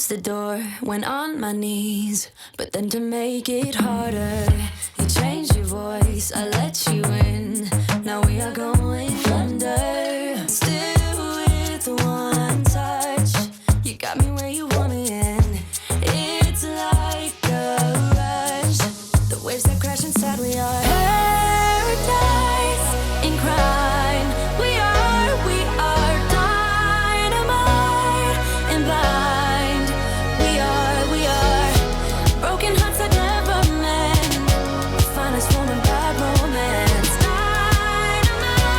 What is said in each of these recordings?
The door, went on my knees, but then to make it harder, you changed your voice, I let you in, now we are going under, still with one touch, you got me where you want me in, it's like a rush, the waves that crash inside, we are paradise in crime, we are dynamite and blind. We are broken hearts that never mend. Find us from a bad romance. Dynamite.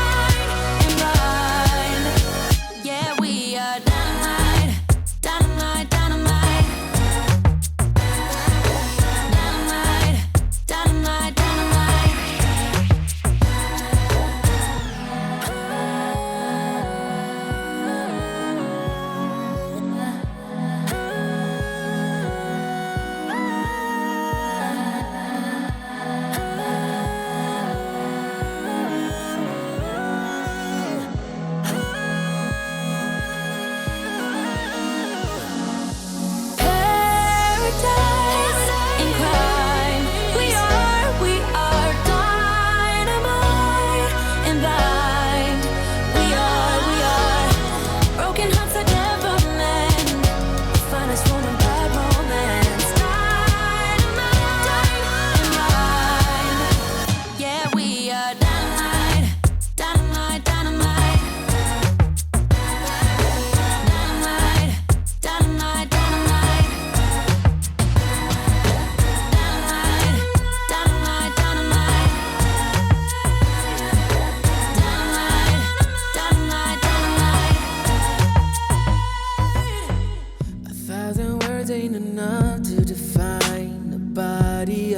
enough to define the body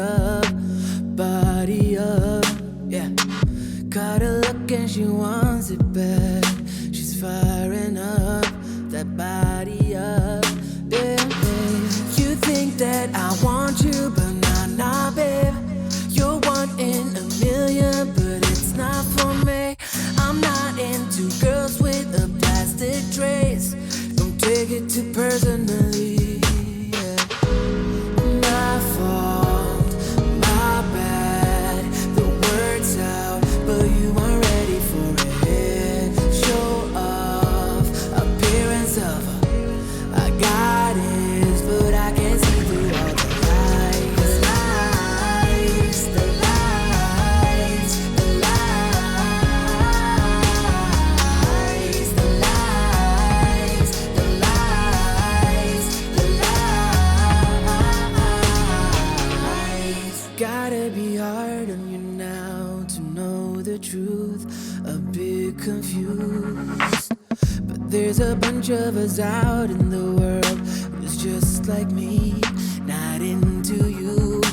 up, yeah. Caught her look and she wants it back. She's firing up that body up, yeah, babe. You think that I want you, but nah, babe. You're one in a million, but it's not for me. I'm not into girls with a plastic trace. Don't take it too personally, yeah. My fault, my bad. The word's out, but you aren't ready for it. Show off, appearance of I got it, but I can't see through all the lies. The lies, the lies, the lies, the lies, the lies, the lies. Gotta be hard on you now to know the truth. A bit confused, but there's a bunch of us out in the world who's just like me, not into you.